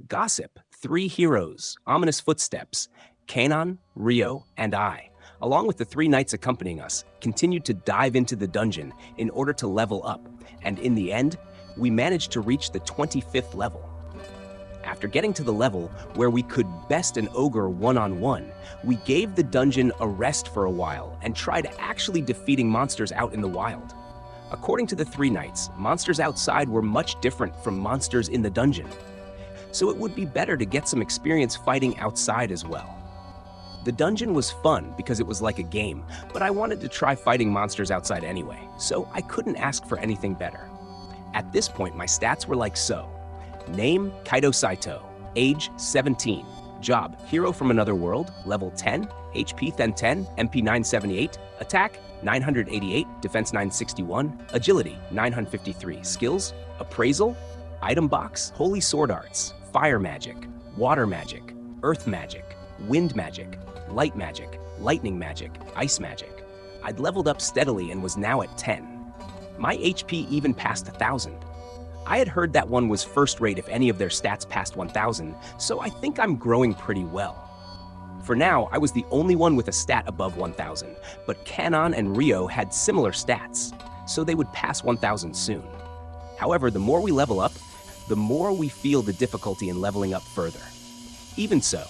Gossip, three heroes, ominous footsteps, Kanon, Rio, and I, along with the three knights accompanying us, continued to dive into the dungeon in order to level up, and in the end, we managed to reach the 25th level. After getting to the level where we could best an ogre one-on-one, we gave the dungeon a rest for a while and tried actually defeating monsters out in the wild. According to the three knights, monsters outside were much different from monsters in the dungeon, so it would be better to get some experience fighting outside as well. The dungeon was fun because it was like a game, but I wanted to try fighting monsters outside anyway, so I couldn't ask for anything better. At this point, my stats were like so. Name, Kaito Saito. Age, 17. Job, hero from another world. Level 10. HP 1010. MP 978. Attack, 988. Defense 961. Agility, 953. Skills, appraisal. Item box, holy sword arts. Fire magic. Water magic. Earth magic. Wind magic. Light magic. Lightning magic. Ice magic. I'd leveled up steadily and was now at 10. My HP even passed 1,000. I had heard that one was first rate if any of their stats passed 1,000, so I think I'm growing pretty well. For now, I was the only one with a stat above 1,000, but Kanon and Rio had similar stats, so they would pass 1,000 soon. However, the more we level up, the more we feel the difficulty in leveling up further. Even so,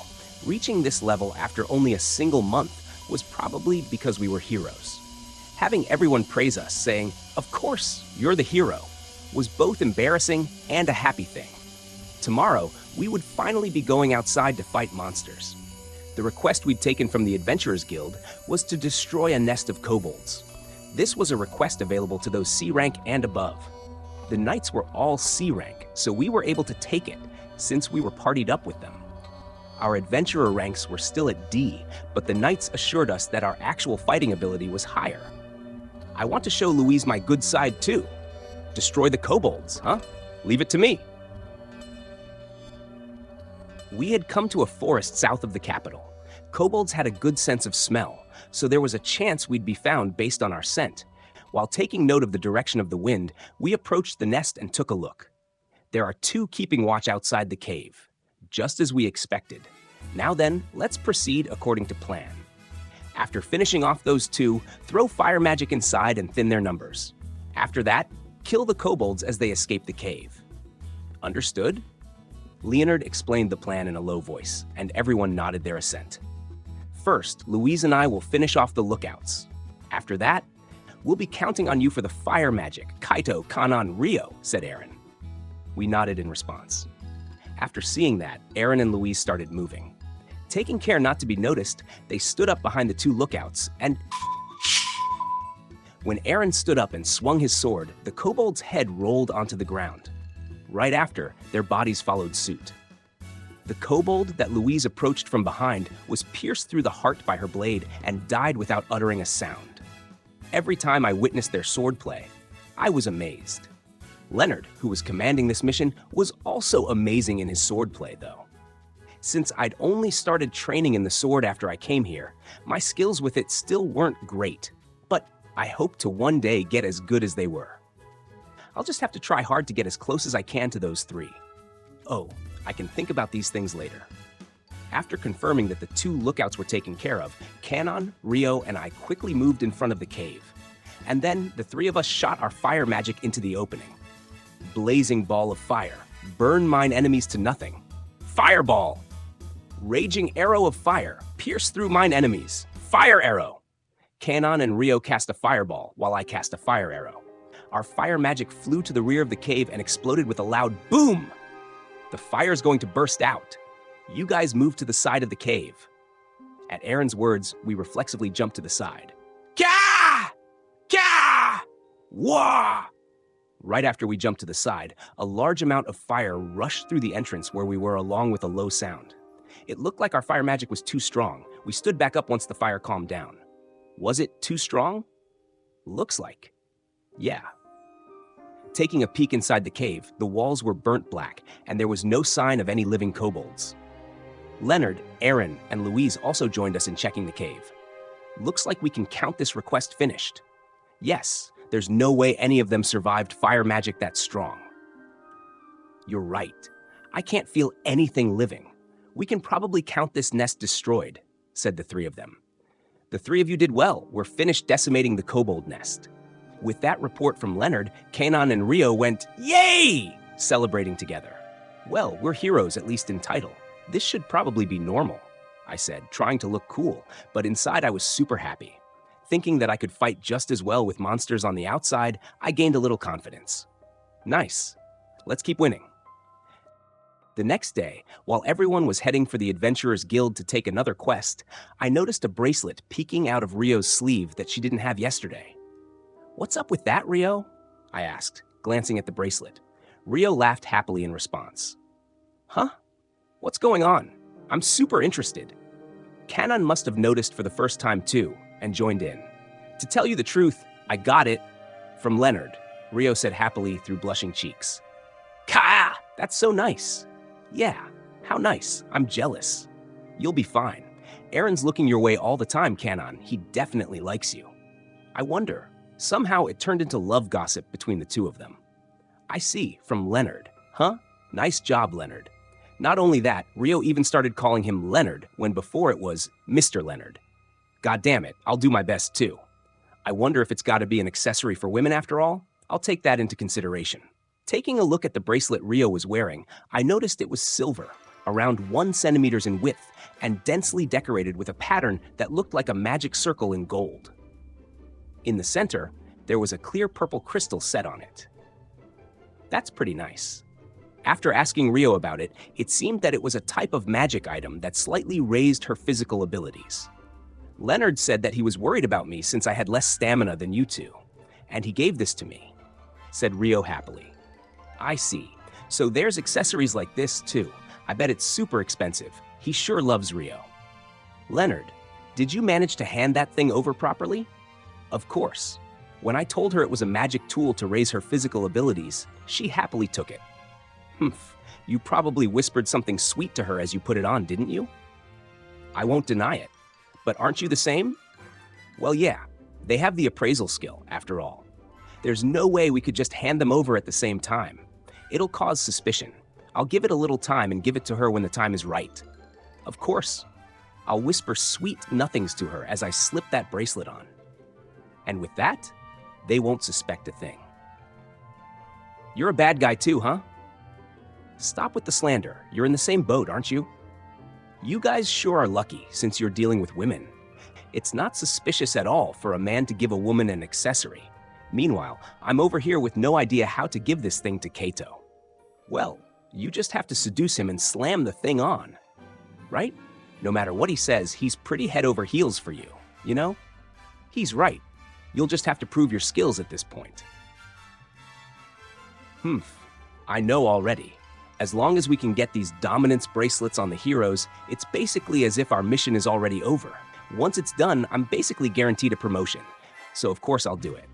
reaching this level after only a single month was probably because we were heroes. Having everyone praise us, saying, "Of course, you're the hero," was both embarrassing and a happy thing. Tomorrow, we would finally be going outside to fight monsters. The request we'd taken from the Adventurers Guild was to destroy a nest of kobolds. This was a request available to those C rank and above. The knights were all C rank, so we were able to take it, since we were partied up with them. Our adventurer ranks were still at D, but the knights assured us that our actual fighting ability was higher. I want to show Louise my good side too. Destroy the kobolds, huh? Leave it to me. We had come to a forest south of the capital. Kobolds had a good sense of smell, so there was a chance we'd be found based on our scent. While taking note of the direction of the wind, we approached the nest and took a look. There are two keeping watch outside the cave, just as we expected. Now then, let's proceed according to plan. After finishing off those two, throw fire magic inside and thin their numbers. After that, kill the kobolds as they escape the cave. Understood? Leonard explained the plan in a low voice, and everyone nodded their assent. First, Louise and I will finish off the lookouts. After that, we'll be counting on you for the fire magic, Kaito, Kanon, Rio, said Aaron. We nodded in response. After seeing that, Aaron and Louise started moving. Taking care not to be noticed, they stood up behind the two lookouts and... When Aaron stood up and swung his sword, the kobold's head rolled onto the ground. Right after, their bodies followed suit. The kobold that Louise approached from behind was pierced through the heart by her blade and died without uttering a sound. Every time I witnessed their swordplay, I was amazed. Leonard, who was commanding this mission, was also amazing in his swordplay, though. Since I'd only started training in the sword after I came here, my skills with it still weren't great, but I hope to one day get as good as they were. I'll just have to try hard to get as close as I can to those three. Oh, I can think about these things later. After confirming that the two lookouts were taken care of, Kanon, Rio, and I quickly moved in front of the cave. And then the three of us shot our fire magic into the opening. Blazing ball of fire, burn mine enemies to nothing. Fireball! Raging arrow of fire, pierce through mine enemies. Fire arrow! Kanon and Rio cast a fireball, while I cast a fire arrow. Our fire magic flew to the rear of the cave and exploded with a loud boom! The fire's going to burst out. You guys move to the side of the cave. At Aaron's words, we reflexively jumped to the side. Ka! Ka! Wah! Right after we jumped to the side, a large amount of fire rushed through the entrance where we were along with a low sound. It looked like our fire magic was too strong. We stood back up once the fire calmed down. Was it too strong? Looks like. Yeah. Taking a peek inside the cave, the walls were burnt black, and there was no sign of any living kobolds. Leonard, Aaron, and Louise also joined us in checking the cave. Looks like we can count this request finished. Yes, there's no way any of them survived fire magic that strong. You're right. I can't feel anything living. We can probably count this nest destroyed, said the three of them. The three of you did well. We're finished decimating the kobold nest. With that report from Leonard, Kanon and Rio went, "Yay!" celebrating together. Well, we're heroes, at least in title. This should probably be normal, I said, trying to look cool, but inside I was super happy. Thinking that I could fight just as well with monsters on the outside, I gained a little confidence. Nice. Let's keep winning. The next day, while everyone was heading for the Adventurers Guild to take another quest, I noticed a bracelet peeking out of Rio's sleeve that she didn't have yesterday. "What's up with that, Rio?" I asked, glancing at the bracelet. Rio laughed happily in response. "Huh? What's going on? I'm super interested." Kanon must have noticed for the first time too, and joined in. "To tell you the truth, I got it from Leonard," Rio said happily through blushing cheeks. "Ka! That's so nice." "Yeah, how nice. I'm jealous." "You'll be fine. Aaron's looking your way all the time, Kanon. He definitely likes you." I wonder. Somehow it turned into love gossip between the two of them. "I see, from Leonard. Huh? Nice job, Leonard." Not only that, Rio even started calling him Leonard when before it was Mr. Leonard. God damn it, I'll do my best too. I wonder if it's got to be an accessory for women after all? I'll take that into consideration. Taking a look at the bracelet Rio was wearing, I noticed it was silver, around 1 centimeter in width, and densely decorated with a pattern that looked like a magic circle in gold. In the center, there was a clear purple crystal set on it. That's pretty nice. After asking Rio about it, it seemed that it was a type of magic item that slightly raised her physical abilities. Leonard said that he was worried about me since I had less stamina than you two, and he gave this to me, said Rio happily. I see. So there's accessories like this too. I bet it's super expensive. He sure loves Rio. Leonard, did you manage to hand that thing over properly? Of course. When I told her it was a magic tool to raise her physical abilities, she happily took it. Humph, you probably whispered something sweet to her as you put it on, didn't you? I won't deny it. But aren't you the same? Well, yeah, they have the appraisal skill, after all. There's no way we could just hand them over at the same time. It'll cause suspicion. I'll give it a little time and give it to her when the time is right. Of course. I'll whisper sweet nothings to her as I slip that bracelet on. And with that, they won't suspect a thing. You're a bad guy too, huh? Stop with the slander. You're in the same boat, aren't you? You guys sure are lucky since you're dealing with women. It's not suspicious at all for a man to give a woman an accessory. Meanwhile, I'm over here with no idea how to give this thing to Kaito. Well, you just have to seduce him and slam the thing on, right? No matter what he says, he's pretty head over heels for you, you know? He's right. You'll just have to prove your skills at this point. I know already. As long as we can get these dominance bracelets on the heroes, it's basically as if our mission is already over. Once it's done, I'm basically guaranteed a promotion. So of course I'll do it.